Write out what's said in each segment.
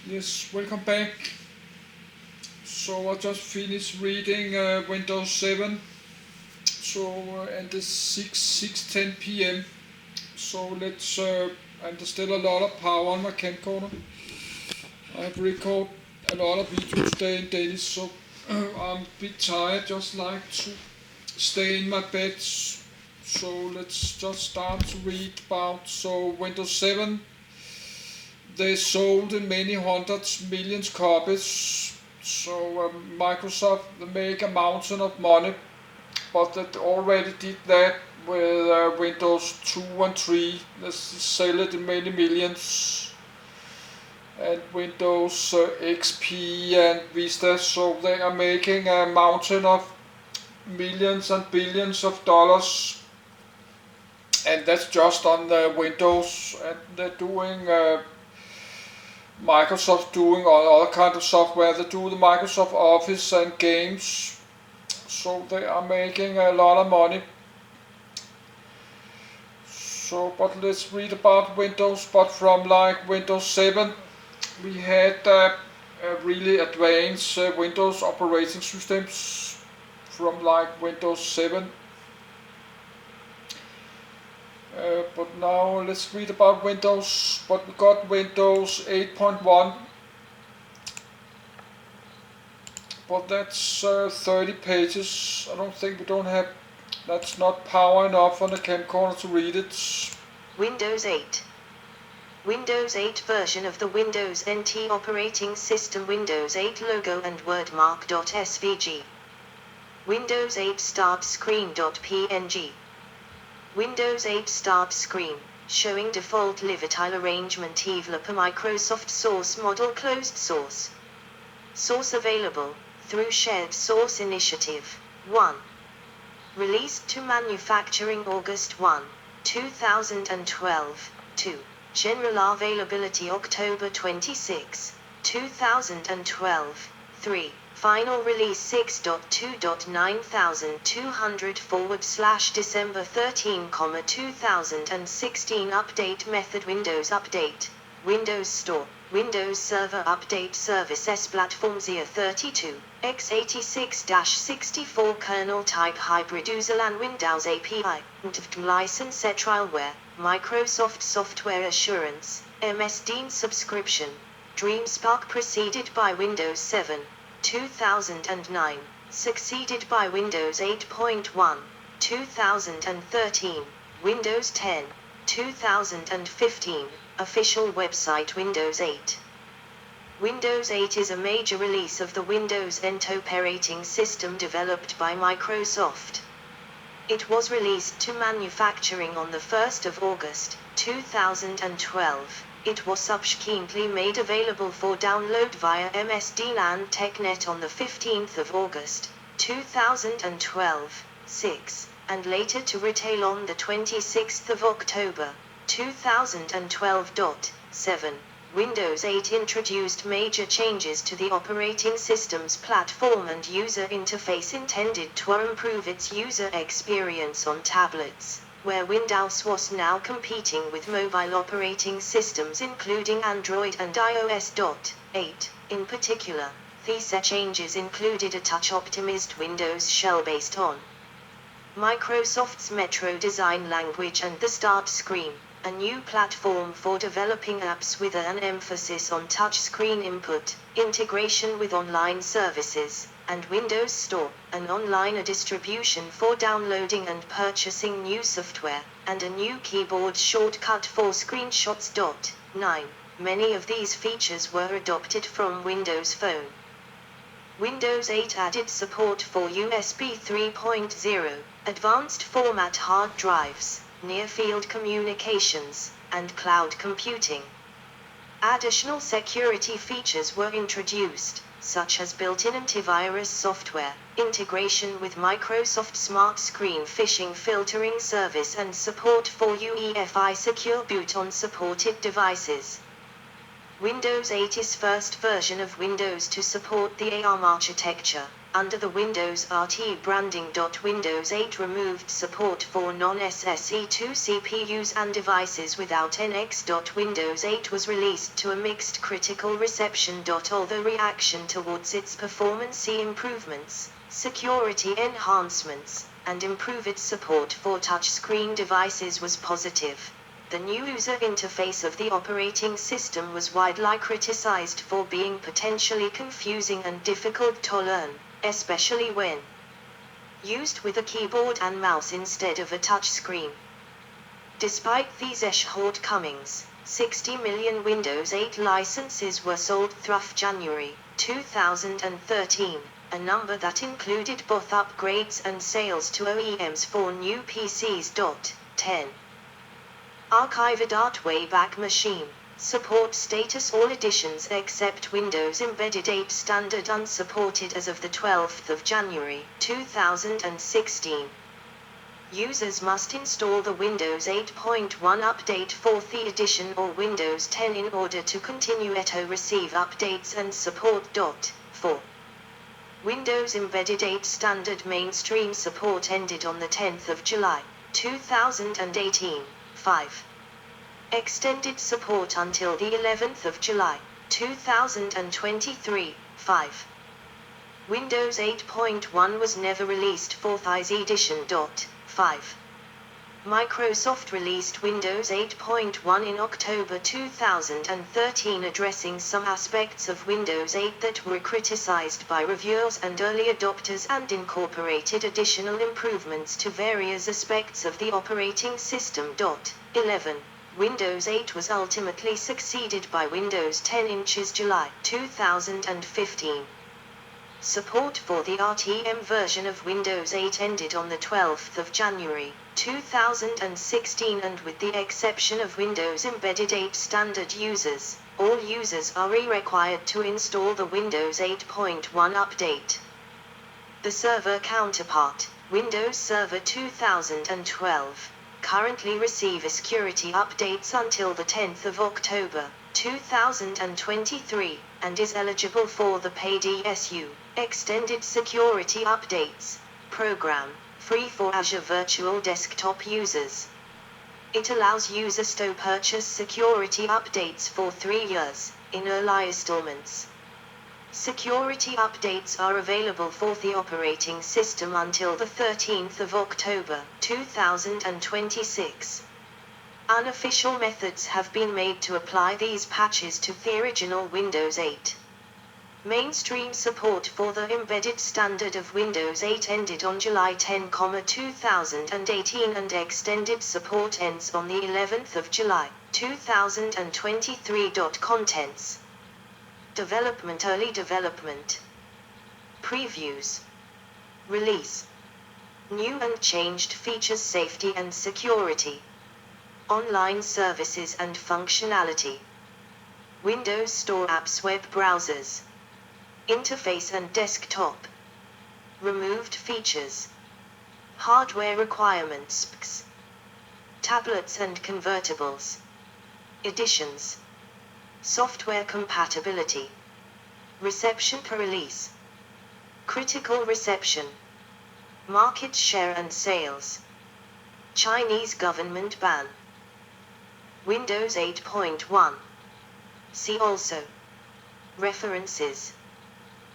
Yes, welcome back. So I just finished reading Windows 7. And it's 6:10 p.m. So let's. And there's still a lot of power on my camcorder. I have recorded a lot of videos today in Danish, so I'm a bit tired. Just like to stay in my bed. So let's just start to read about. So Windows 7, they sold in many hundreds millions copies. So Microsoft, they make a mountain of money, but they already did that with Windows 2 and 3. They sell it in many millions. And Windows XP and Vista, so they are making a mountain of millions and billions of dollars, and that's just on the Windows. And they're doing Microsoft doing all other kind of software. They do the Microsoft Office and games, so they are making a lot of money. So, but let's read about Windows. But from like Windows 7, we had really advanced Windows operating systems from like Windows 7. But now let's read about Windows. But we got Windows 8.1. But that's 30 pages. I don't think we don't have. That's not power enough on the camcorder to read it. Windows 8. Windows 8 version of the Windows NT operating system. Windows 8 logo and wordmark.svg. Windows 8 start screen.png. Windows 8 start screen, showing default live tile arrangement developer Microsoft source model closed source. Source available, through shared source initiative. 1. Released to manufacturing August 1, 2012. 2. General availability October 26, 2012. 3. Final release 6.2.9200 December 13, 2016 Update method Windows Update, Windows Store, Windows Server Update Services Platform ZIA32, x86-64 kernel type hybrid Userland Windows API, license Trialware, Microsoft Software Assurance, MS Dean subscription, DreamSpark preceded by Windows 7, 2009, succeeded by Windows 8.1, 2013, Windows 10, 2015, official website Windows 8. Windows 8 is a major release of the Windows NT operating system developed by Microsoft. It was released to manufacturing on the 1st of August, 2012. It was subsequently made available for download via MSDN and TechNet on the 15th of August, 2012, 6, and later to retail on the 26th of October, 2012. 7. Windows 8 introduced major changes to the operating system's platform and user interface intended to improve its user experience on tablets, where Windows was now competing with mobile operating systems including Android and iOS. 8. In particular, these changes included a touch-optimized Windows shell based on Microsoft's Metro design language and the Start screen, a new platform for developing apps with an emphasis on touchscreen input, integration with online services, and Windows Store, an online distribution for downloading and purchasing new software, and a new keyboard shortcut for screenshots. 9. Many of these features were adopted from Windows Phone. Windows 8 added support for USB 3.0, advanced format hard drives, near-field communications, and cloud computing. Additional security features were introduced, such as built-in antivirus software, integration with Microsoft Smart Screen phishing filtering service and support for UEFI secure boot on supported devices. Windows 8 is first version of Windows to support the ARM architecture. Under the Windows RT branding. Windows 8 removed support for non-SSE2 CPUs and devices without NX. Windows 8 was released to a mixed critical reception. Although reaction towards its performance improvements, security enhancements, and improved support for touchscreen devices was positive, the new user interface of the operating system was widely criticized for being potentially confusing and difficult to learn, especially when used with a keyboard and mouse instead of a touchscreen. Despite these shortcomings, 60 million Windows 8 licenses were sold through January 2013, a number that included both upgrades and sales to OEMs for new PCs. 10. Archived Wayback Machine. Support status: all editions except Windows Embedded 8 Standard unsupported as of the 12th of January 2016. Users must install the Windows 8.1 update 4th edition or Windows 10 in order to continue to receive updates and support. 4. Windows Embedded 8 Standard mainstream support ended on the 10th of July 2018. 5. Extended support until the 11th of July 2023. 5. Windows 8.1 was never released 4th edition. 5. Microsoft released Windows 8.1 in October 2013, addressing some aspects of Windows 8 that were criticized by reviewers and early adopters and incorporated additional improvements to various aspects of the operating system. 11. Windows 8 was ultimately succeeded by Windows 10 in July 2015. Support for the RTM version of Windows 8 ended on the 12th of January 2016, and with the exception of Windows Embedded 8 Standard users, all users are required to install the Windows 8.1 update. The server counterpart, Windows Server 2012, currently receive security updates until the 10th of October 2023, and is eligible for the paid ESU, Extended Security Updates, program, free for Azure Virtual Desktop users. It allows users to purchase security updates for 3 years, in early installments. Security updates are available for the operating system until the 13th of October 2026. Unofficial methods have been made to apply these patches to the original Windows 8. Mainstream support for the embedded standard of Windows 8 ended on July 10, 2018, and extended support ends on the 11th of July 2023. Contents: Development, early development, previews, release, new and changed features, safety and security, online services and functionality, Windows Store apps, web browsers, interface and desktop, removed features, hardware requirements, tablets and convertibles, editions, software compatibility, reception per release, critical reception, market share and sales, Chinese government ban, Windows 8.1. See also. References.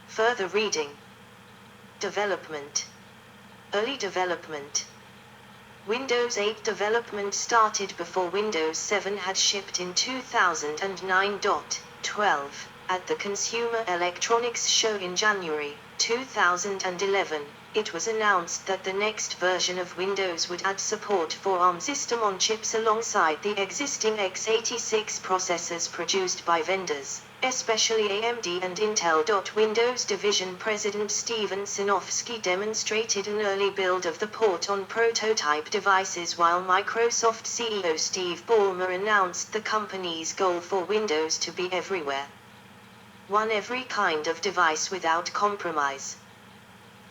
Further reading. Development. Early development. Windows 8 development started before Windows 7 had shipped in 2009. 12. At the Consumer Electronics Show in January 2011, it was announced that the next version of Windows would add support for ARM system-on-chips alongside the existing x86 processors produced by vendors, especially AMD and Intel. Windows Division President Steven Sinofsky demonstrated an early build of the port on prototype devices, while Microsoft CEO Steve Ballmer announced the company's goal for Windows to be everywhere. One every kind of device without compromise.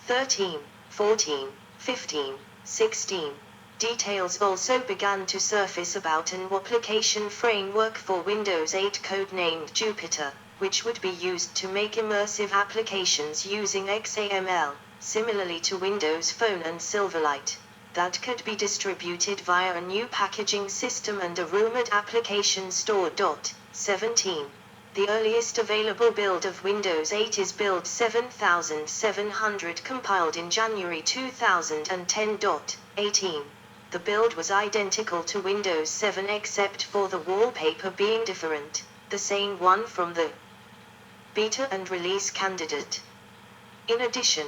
13, 14, 15, 16. Details also began to surface about an application framework for Windows 8 codenamed Jupyter, which would be used to make immersive applications using XAML, similarly to Windows Phone and Silverlight, that could be distributed via a new packaging system and a rumored application store. 17. The earliest available build of Windows 8 is Build 7700, compiled in January 2010. 18. The build was identical to Windows 7 except for the wallpaper being different, the same one from the beta and release candidate. In addition,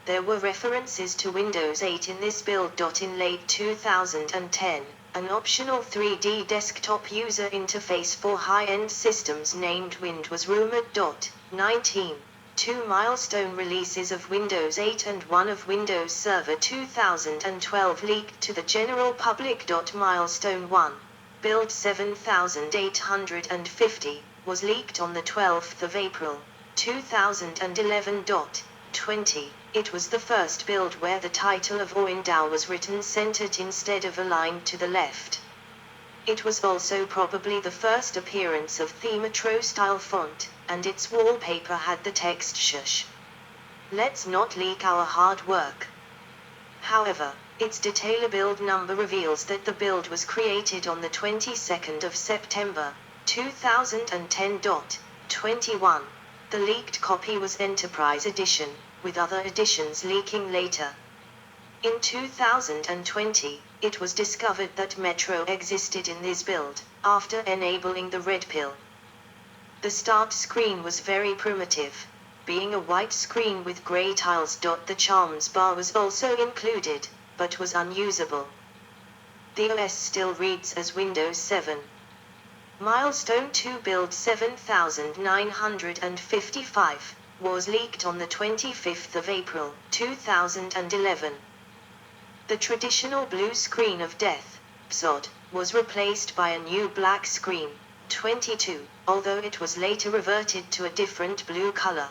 there were references to Windows 8 in this build. In late 2010, an optional 3D desktop user interface for high-end systems named Wind was rumored. 19. Two milestone releases of Windows 8 and one of Windows Server 2012 leaked to the general public. Milestone 1, Build 7850, was leaked on the 12th of April, 2011. 20. It was the first build where the title of Windows was written centered instead of aligned to the left. It was also probably the first appearance of the Metro style font, and its wallpaper had the text "Shush. Let's not leak our hard work." However, its detailer build number reveals that the build was created on the 22nd of September, 2010. 21. The leaked copy was Enterprise Edition, with other editions leaking later. In 2020, it was discovered that Metro existed in this build, after enabling the red pill. The start screen was very primitive, being a white screen with gray tiles. The Charms bar was also included, but was unusable. The OS still reads as Windows 7. Milestone 2 Build 7955 was leaked on the 25th of April, 2011. The traditional blue screen of death, PSOD, was replaced by a new black screen, 22, although it was later reverted to a different blue color.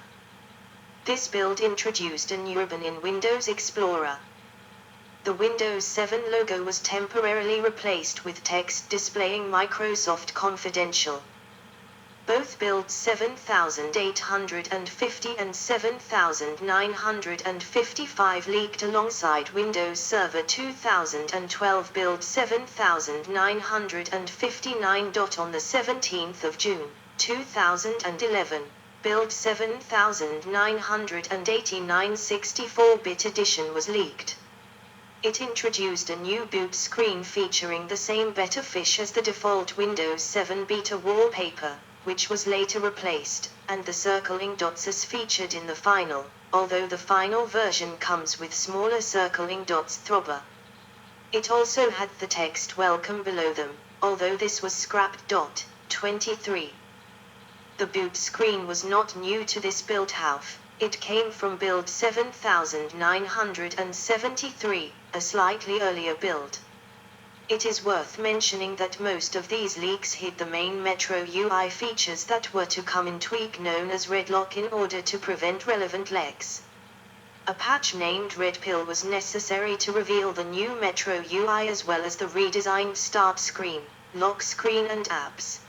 This build introduced a new ribbon in Windows Explorer. The Windows 7 logo was temporarily replaced with text displaying Microsoft Confidential. Both builds 7850 and 7955 leaked alongside Windows Server 2012 build 7959. On the 17th of June, 2011, build 7989 64-bit edition was leaked. It introduced a new boot screen featuring the same beta fish as the default Windows 7 beta wallpaper, which was later replaced, and the circling dots as featured in the final, although the final version comes with smaller circling dots. It also had the text "Welcome" below them, although this was scrapped. 23. The boot screen was not new to this build half, it came from build 7973, a slightly earlier build. It is worth mentioning that most of these leaks hid the main Metro UI features that were to come in tweak known as Redlock in order to prevent relevant leaks. A patch named Red Pill was necessary to reveal the new Metro UI as well as the redesigned start screen, lock screen and apps.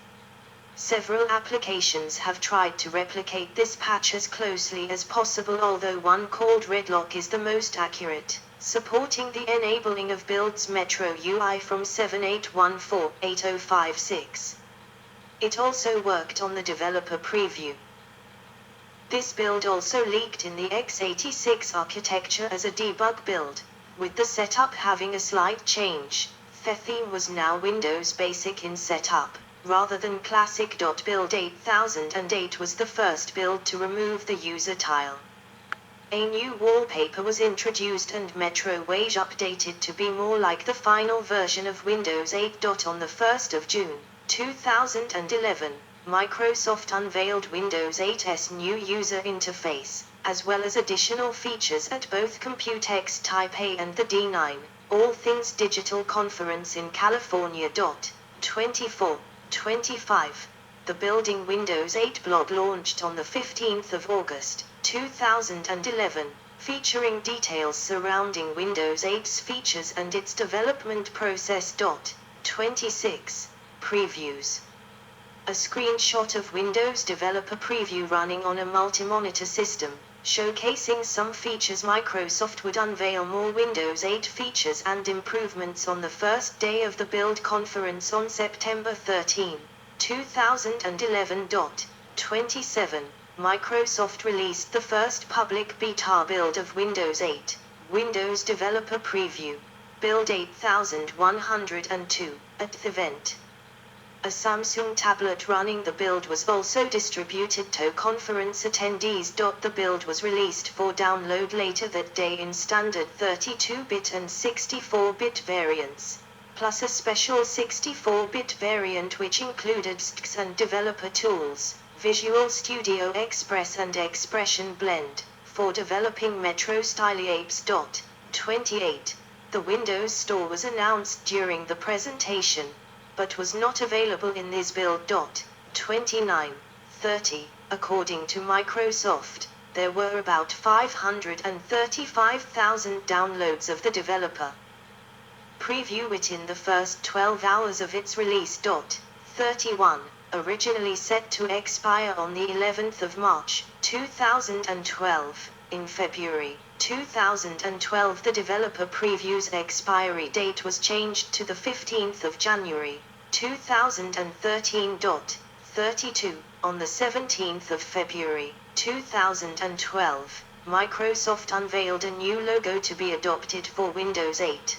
Several applications have tried to replicate this patch as closely as possible, although one called Redlock is the most accurate, supporting the enabling of builds Metro UI from 7814-8056. It also worked on the developer preview. This build also leaked in the x86 architecture as a debug build, with the setup having a slight change. The theme was now Windows Basic in setup, rather than Classic. Build 8008 was the first build to remove the user tile. A new wallpaper was introduced and Metro was updated to be more like the final version of Windows 8. On the 1st of June, 2011, Microsoft unveiled Windows 8's new user interface, as well as additional features at both Computex Taipei and the D9, All Things Digital Conference in California. 24-25. The Building Windows 8 blog launched on the 15th of August, 2011, featuring details surrounding Windows 8's features and its development process. 26. Previews. A screenshot of Windows Developer Preview running on a multi-monitor system, showcasing some features. Microsoft would unveil more Windows 8 features and improvements on the first day of the Build conference on September 13, 2011. 27. Microsoft released the first public beta build of Windows 8, Windows Developer Preview, Build 8102, at the event. A Samsung tablet running the build was also distributed to conference attendees. The build was released for download later that day in standard 32-bit and 64-bit variants, plus a special 64-bit variant which included STX and developer tools, Visual Studio Express and Expression Blend, for developing Metro-style apps. 28. The Windows Store was announced during the presentation, but was not available in this build. 29. 30. According to Microsoft, there were about 535,000 downloads of the developer preview within the first 12 hours of its release. 31. Originally set to expire on the 11th of March, 2012, in February 2012 the developer preview's expiry date was changed to the 15th of January, 2013. 32. On the 17th of February, 2012, Microsoft unveiled a new logo to be adopted for Windows 8.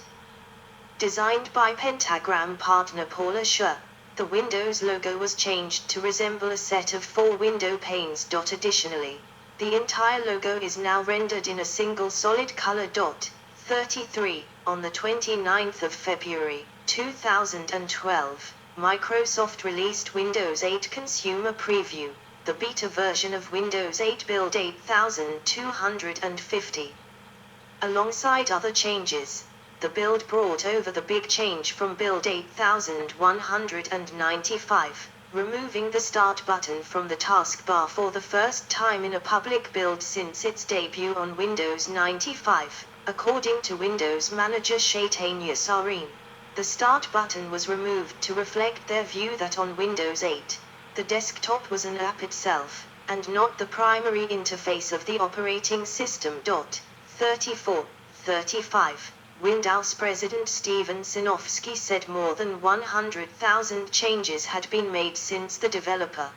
Designed by Pentagram partner Paul Asher, the Windows logo was changed to resemble a set of 4 window panes. Additionally, the entire logo is now rendered in a single solid color. 33. On the 29th of February, 2012, Microsoft released Windows 8 Consumer Preview, the beta version of Windows 8 Build 8250. Alongside other changes, the build brought over the big change from Build 8195, removing the Start button from the taskbar for the first time in a public build since its debut on Windows 95, according to Windows Manager Chaitanya Sareen. The Start button was removed to reflect their view that on Windows 8, the desktop was an app itself, and not the primary interface of the operating system. 34. 35. Windows President Steven Sinofsky said more than 100,000 changes had been made since the developer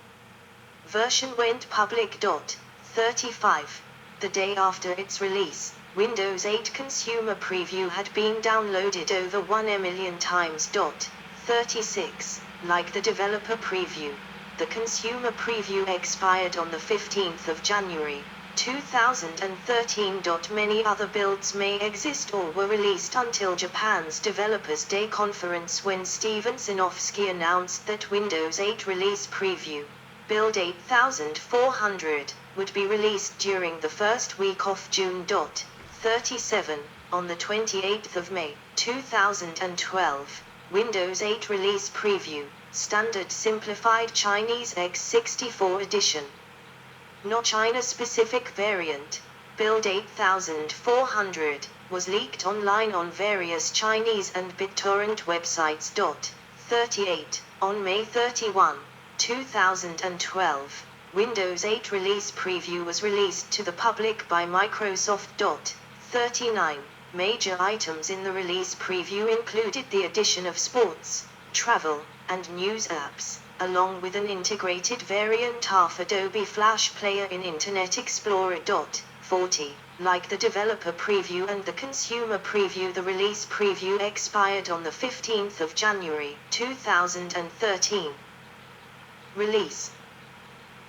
version went public. 35. The day after its release, Windows 8 Consumer Preview had been downloaded over 1 million times. 36. Like the developer preview, the consumer preview expired on the 15th of January, 2013. Many other builds may exist or were released until Japan's Developers Day conference when Steven Sinofsky announced that Windows 8 Release Preview, Build 8400, would be released during the first week of June. 37. On the 28th of May, 2012, Windows 8 Release Preview, Standard Simplified Chinese x64 Edition. No China-specific variant, Build 8400, was leaked online on various Chinese and BitTorrent websites. 38. On May 31, 2012, Windows 8 Release Preview was released to the public by Microsoft. 39. Major items in the release preview included the addition of sports, travel, and news apps, along with an integrated variant of Adobe Flash Player in Internet Explorer. 40. Like the developer preview and the consumer preview, the release preview expired on the 15th of January, 2013. Release.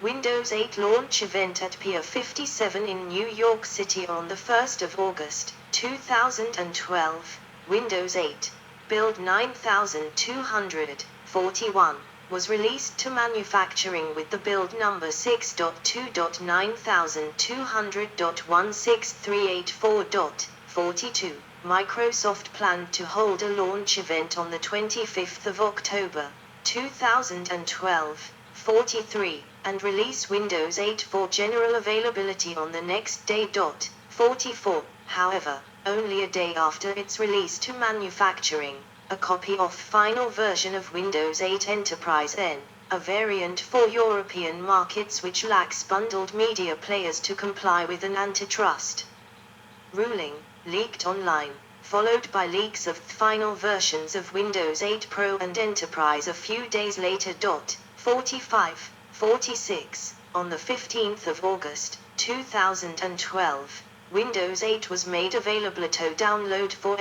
Windows 8 launch event at Pier 57 in New York City on the 1st of August, 2012. Windows 8, Build 9241, was released to manufacturing with the build number 6.2.9200.16384. 42. Microsoft planned to hold a launch event on the 25th of October, 2012. 43. And release Windows 8 for general availability on the next day. 44. However, only a day after its release to manufacturing, a copy of final version of Windows 8 Enterprise N, a variant for European markets which lacks bundled media players to comply with an antitrust ruling, leaked online, followed by leaks of final versions of Windows 8 Pro and Enterprise a few days later. 45:46 On the 15th of August, 2012, Windows 8 was made available to download for